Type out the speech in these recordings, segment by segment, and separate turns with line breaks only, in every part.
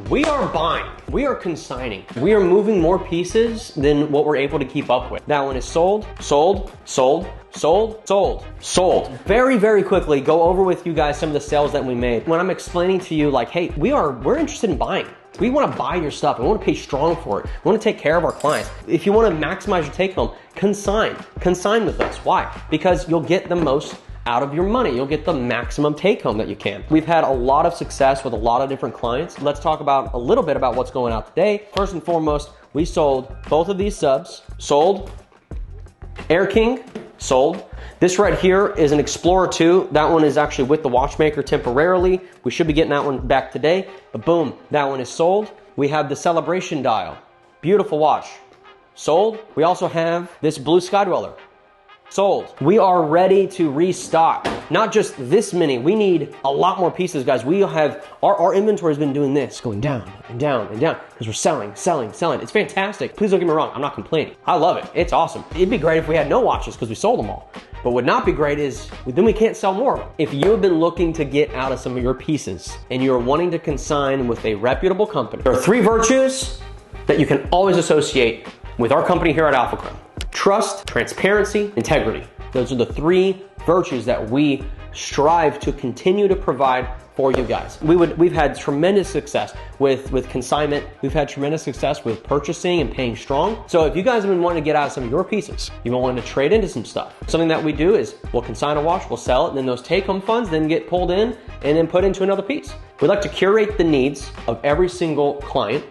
We are buying, we are consigning. We are moving more pieces than what we're able to keep up with. That one is sold, sold, sold, sold, sold, sold. Very, very quickly, go over with you guys some of the sales that we made. When I'm explaining to you like, hey, we're interested in buying. We want to buy your stuff. We want to pay strong for it. We want to take care of our clients. If you want to maximize your take home, consign with us. Why? Because you'll get the most out of your money. You'll get the maximum take home that you can. We've had a lot of success with a lot of different clients. Let's talk about a little bit about what's going out today. First and foremost, we sold both of these subs, sold. Air King, sold. This right here is an Explorer 2. That one is actually with the watchmaker temporarily. We should be getting that one back today. But boom, that one is sold. We have the Celebration dial. Beautiful watch. Sold. We also have this Blue Sky Dweller. Sold. We are ready to restock. Not just this many. We need a lot more pieces, guys. We have, our inventory has been doing this, going down and down and down, because we're selling. It's fantastic. Please don't get me wrong. I'm not complaining. I love it. It's awesome. It'd be great if we had no watches because we sold them all. But what would not be great is then we can't sell more of them. If you've been looking to get out of some of your pieces and you're wanting to consign with a reputable company, there are 3 virtues that you can always associate with our company here at AlphaCrown. Trust, transparency, integrity. Those are the 3 virtues that we strive to continue to provide for you guys. We've had tremendous success with consignment. We've had tremendous success with purchasing and paying strong. So if you guys have been wanting to get out of some of your pieces, you've been wanting to trade into some stuff, something that we do is we'll consign a watch, we'll sell it, and then those take-home funds then get pulled in and then put into another piece. We like to curate the needs of every single client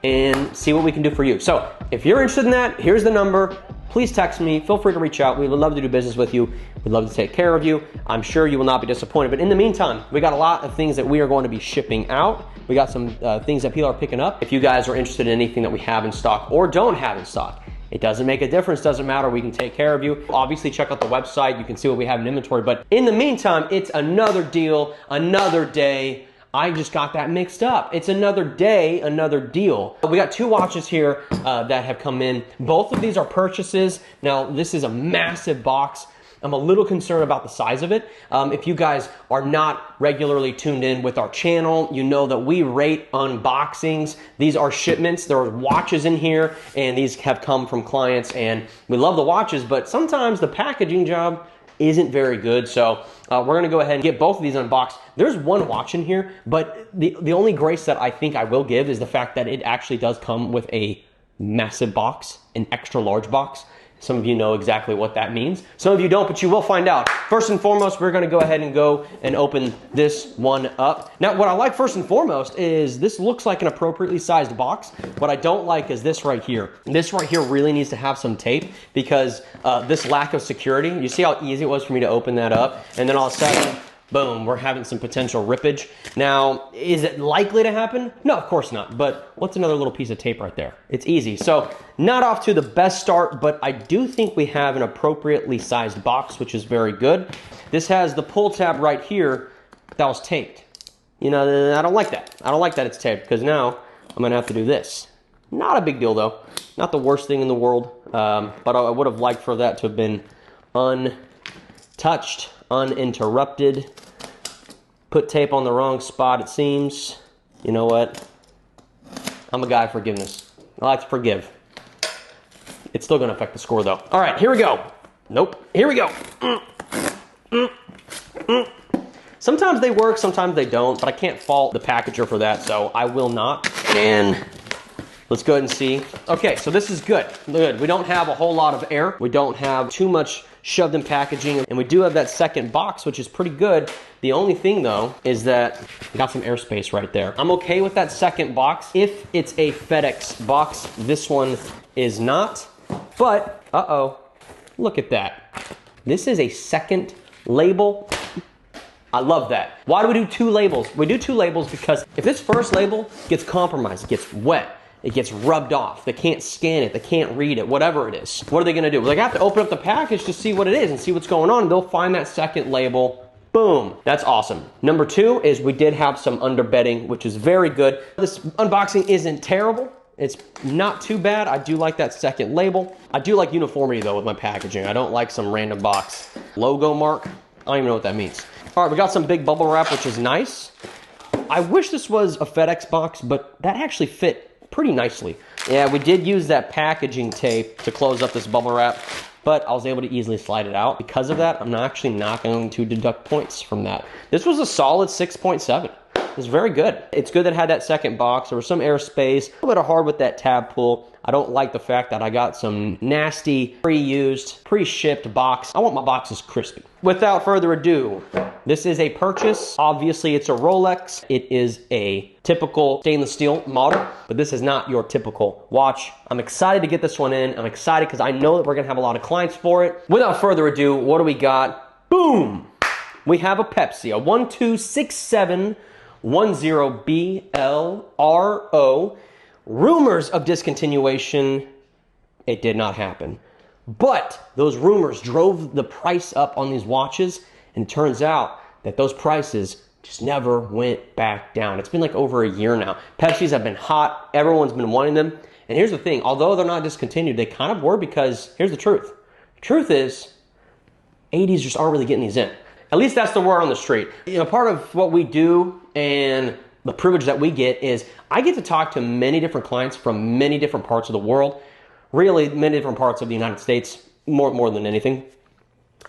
and see what we can do for you. So if you're interested in that, here's the number. Please text me. Feel free to reach out. We would love to do business with you. We'd love to take care of you. I'm sure you will not be disappointed. But in the meantime, we got a lot of things that we are going to be shipping out. We got some things that people are picking up. If you guys are interested in anything that we have in stock or don't have in stock, it doesn't make a difference. Doesn't matter. We can take care of you. Obviously, check out the website. You can see what we have in inventory. But in the meantime, it's another deal, another day. I just got that mixed up. It's another day, another deal. We got 2 watches here that have come in. Both of these are purchases. Now, this is a massive box. I'm a little concerned about the size of it. If you guys are not regularly tuned in with our channel, you know that we rate unboxings. These are shipments. There are watches in here, and these have come from clients, and we love the watches, but sometimes the packaging job isn't very good. So we're gonna go ahead and get both of these unboxed. There's 1 watch in here, but the only grace that I think I will give is the fact that it actually does come with a massive box, an extra large box. Some of you know exactly what that means. Some of you don't, but you will find out. First and foremost, we're gonna go ahead and go and open this one up. Now, what I like first and foremost is this looks like an appropriately sized box. What I don't like is this right here. This right here really needs to have some tape because this lack of security, you see how easy it was for me to open that up? And then all of a sudden, boom, we're having some potential rippage. Now, is it likely to happen? No, of course not. But what's another little piece of tape right there? It's easy. So not off to the best start, but I do think we have an appropriately sized box, which is very good. This has the pull tab right here that was taped. You know, I don't like that. I don't like that it's taped because now I'm gonna have to do this. Not a big deal though. Not the worst thing in the world, but I would have liked for that to have been untouched, uninterrupted. Put tape on the wrong spot, it seems. You know what? I'm a guy of forgiveness. I like to forgive. It's still gonna affect the score though. All right, here we go. Nope, here we go. Sometimes they work, sometimes they don't, but I can't fault the packager for that, so I will not. And let's go ahead and see. Okay, so this is good. Good. We don't have a whole lot of air. We don't have too much shoved in packaging, and we do have that second box, which is pretty good. The only thing though is that we got some airspace right there. I'm okay with that second box if it's a FedEx box. This one is not, but look at that. This is a second label. I love that. Why do we do 2 labels? We do 2 labels because if this first label gets compromised, it gets wet, it gets rubbed off, they can't scan it, they can't read it, whatever it is. What are they gonna do? Well, they have to open up the package to see what it is and see what's going on, and they'll find that second label. Boom, that's awesome. Number 2 is we did have some underbedding, which is very good. This unboxing isn't terrible. It's not too bad. I do like that second label. I do like uniformity though with my packaging. I don't like some random box logo mark. I don't even know what that means. All right, we got some big bubble wrap, which is nice. I wish this was a FedEx box, but that actually fit pretty nicely. Yeah, we did use that packaging tape to close up this bubble wrap, but I was able to easily slide it out. Because of that, I'm actually not going to deduct points from that. This was a solid 6.7. It's very good. It's good that it had that second box. There was some airspace, a little bit of hard with that tab pull. I don't like the fact that I got some nasty, pre-used, pre-shipped box. I want my boxes crispy. Without further ado, this is a purchase. Obviously, it's a Rolex. It is a typical stainless steel model, but this is not your typical watch. I'm excited to get this one in. I'm excited because I know that we're gonna have a lot of clients for it. Without further ado, what do we got? Boom! We have a Pepsi, a 1267 10BLRO. Rumors of discontinuation, it did not happen. But those rumors drove the price up on these watches, and it turns out that those prices just never went back down. It's been like over a year now. Pepsis have been hot, everyone's been wanting them. And here's the thing, although they're not discontinued, they kind of were, because here's the truth. The truth is, 80s just aren't really getting these in. At least that's the word on the street. You know, part of what we do and the privilege that we get is I get to talk to many different clients from many different parts of the world, really many different parts of the United States, more than anything.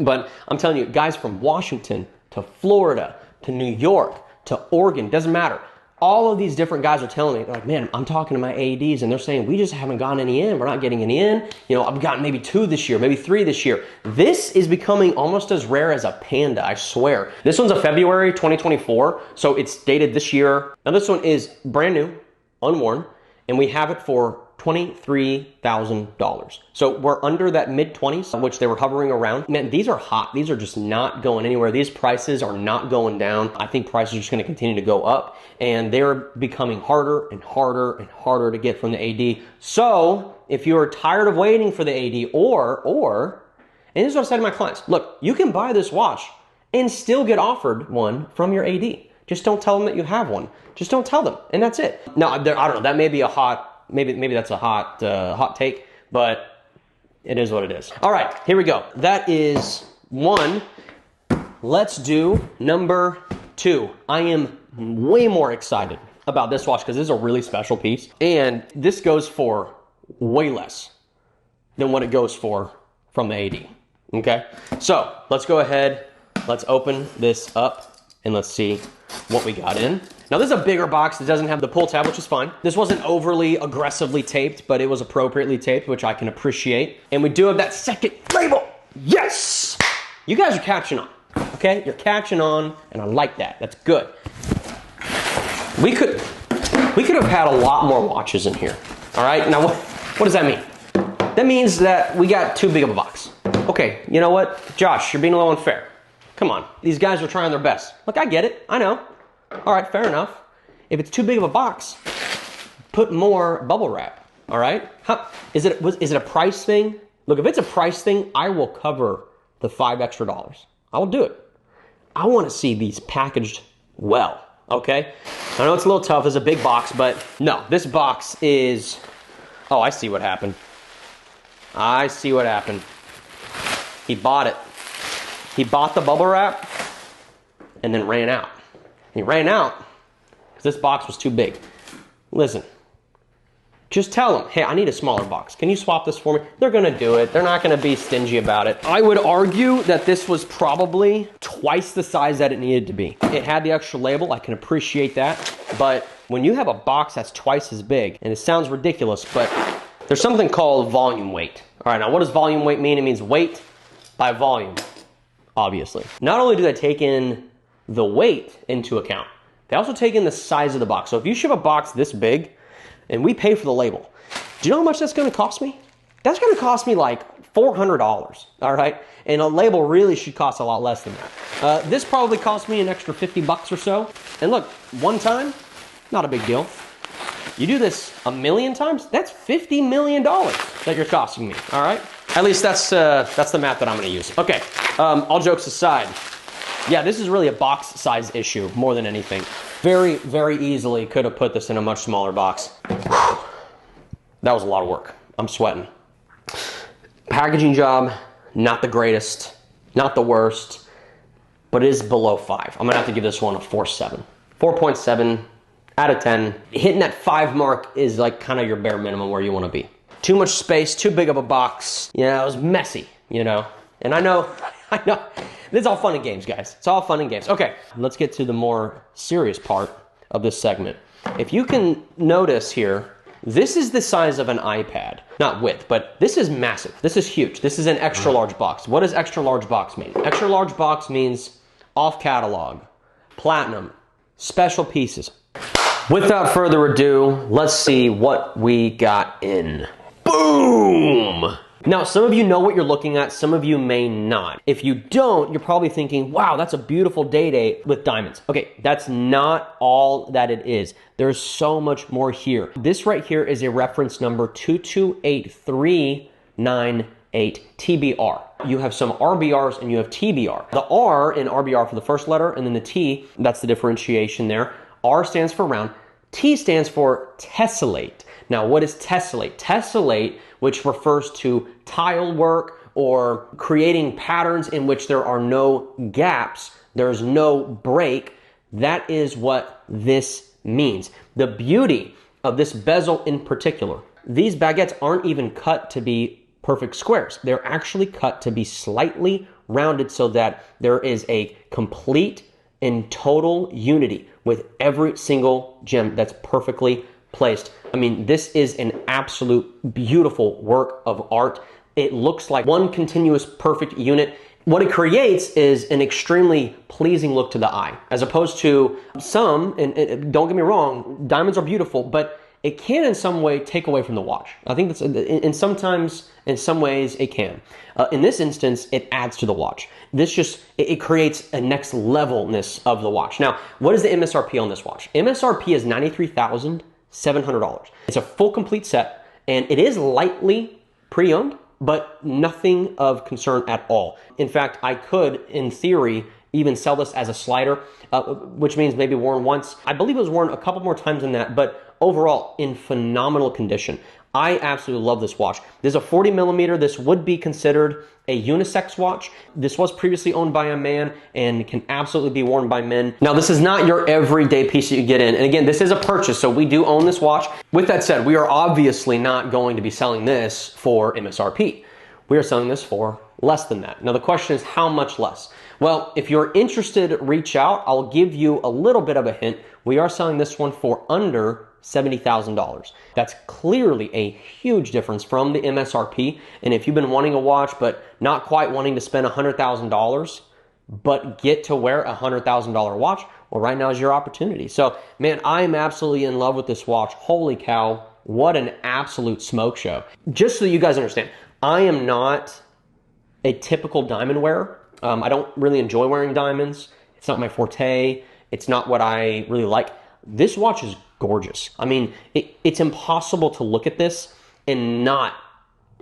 But I'm telling you, guys from Washington to Florida to New York to Oregon, doesn't matter. All of these different guys are telling me, they're like, man, I'm talking to my ADs and they're saying, we just haven't gotten any in. We're not getting any in. You know, I've gotten maybe 2 this year, maybe 3 this year. This is becoming almost as rare as a panda, I swear. This one's a February 2024, so it's dated this year. Now this one is brand new, unworn, and we have it for $23,000. So we're under that mid-20s, which they were hovering around. Man, these are hot. These are just not going anywhere. These prices are not going down. I think prices are just going to continue to go up, and they're becoming harder and harder and harder to get from the AD. So if you're tired of waiting for the AD, and this is what I said to my clients, look, you can buy this watch and still get offered one from your AD. Just don't tell them that you have one. Just don't tell them, and that's it. Now, I don't know. That may be a hot. Maybe that's a hot take, but it is what it is. All right, here we go. That is one. Let's do number 2. I am way more excited about this watch because this is a really special piece, and this goes for way less than what it goes for from the AD. Okay, so let's go ahead. Let's open this up and let's see what we got in. Now this is a bigger box that doesn't have the pull tab, which is fine. This wasn't overly aggressively taped, but it was appropriately taped, which I can appreciate. And we do have that second label. Yes! You guys are catching on, okay? You're catching on, and I like that. That's good. We could have had a lot more watches in here, all right? Now what does that mean? That means that we got too big of a box. Okay, you know what? Josh, you're being a little unfair. Come on, these guys are trying their best. Look, I get it, I know. All right, fair enough. If it's too big of a box, put more bubble wrap, all right? Is it a price thing? Look, if it's a price thing, I will cover the $5 extra. I will do it. I want to see these packaged well, okay? I know it's a little tough, it's a big box, but no, this box is, oh, I see what happened. I see what happened. He bought it. He bought the bubble wrap and then ran out. He ran out because this box was too big. Listen, just tell them, hey, I need a smaller box. Can you swap this for me? They're going to do it. They're not going to be stingy about it. I would argue that this was probably twice the size that it needed to be. It had the extra label. I can appreciate that. But when you have a box that's twice as big, and it sounds ridiculous, but there's something called volume weight. All right, now what does volume weight mean? It means weight by volume, obviously. Not only do they take in the weight into account, they also take in the size of the box. So if you ship a box this big and we pay for the label, do you know how much that's going to cost me? That's going to cost me like $400, all right? And a label really should cost a lot less than that. This probably cost me an extra 50 bucks or so. And look, one time, not a big deal. You do this a million times, that's $50 million that you're costing me, all right? At least that's the math that I'm going to use. Okay, all jokes aside, yeah, this is really a box size issue more than anything. Very, very easily could have put this in a much smaller box. Whew. That was a lot of work. I'm sweating. Packaging job, not the greatest, not the worst, but it is below 5. I'm gonna have to give this one a 4.7. 4.7 out of 10. Hitting that 5 mark is like kind of your bare minimum where you want to be. Too much space, too big of a box. You know, it was messy, you know. And I know, this is all fun and games, guys. It's all fun and games. Okay, let's get to the more serious part of this segment. If you can notice here, this is the size of an iPad. Not width, but this is massive. This is huge. This is an extra large box. What does extra large box mean? Extra large box means off catalog, platinum, special pieces. Without further ado, let's see what we got in. Boom! Now, some of you know what you're looking at, some of you may not. If you don't, you're probably thinking, wow, that's a beautiful day-date with diamonds. Okay, that's not all that it is. There's so much more here. This right here is a reference number 228398 TBR. You have some RBRs and you have TBR. The R in RBR for the first letter, and then the T, that's the differentiation there. R stands for round, T stands for tessellate. Now, what is tessellate? Tessellate, which refers to tile work or creating patterns in which there are no gaps, there's no break, that is what this means. The beauty of this bezel in particular, these baguettes aren't even cut to be perfect squares. They're actually cut to be slightly rounded so that there is a complete and total unity with every single gem that's perfectly placed. I mean, this is an absolute beautiful work of art. It looks like one continuous perfect unit. What it creates is an extremely pleasing look to the eye, as opposed to some, and don't get me wrong, diamonds are beautiful, but it can in some way take away from the watch. I think that's, in some ways it can. In this instance, it adds to the watch. This just, it creates a next levelness of the watch. Now, what is the MSRP on this watch? MSRP is $93,700. It's a full complete set, and it is lightly pre-owned, but nothing of concern at all. In fact, I could, in theory, even sell this as a slider, which means maybe worn once. I believe it was worn a couple more times than that, but overall, in phenomenal condition. I absolutely love this watch. This is a 40 millimeter. This would be considered a unisex watch. This was previously owned by a man and can absolutely be worn by men. Now, this is not your everyday piece that you get in. And again, this is a purchase, so we do own this watch. With that said, we are obviously not going to be selling this for MSRP. We are selling this for less than that. Now, the question is how much less? Well, if you're interested, reach out. I'll give you a little bit of a hint. We are selling this one for under $70,000. That's clearly a huge difference from the MSRP. And if you've been wanting a watch, but not quite wanting to spend $100,000, but get to wear a $100,000 watch, well, right now is your opportunity. So, man, I am absolutely in love with this watch. Holy cow, what an absolute smoke show. Just so you guys understand, I am not a typical diamond wearer. I don't really enjoy wearing diamonds. It's not my forte. It's not what I really like. This watch is gorgeous. I mean, it's impossible to look at this and not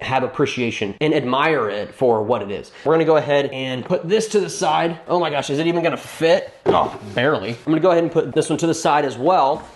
have appreciation and admire it for what it is. We're gonna go ahead and put this to the side. Oh my gosh, is it even gonna fit? Oh, barely. I'm gonna go ahead and put this one to the side as well.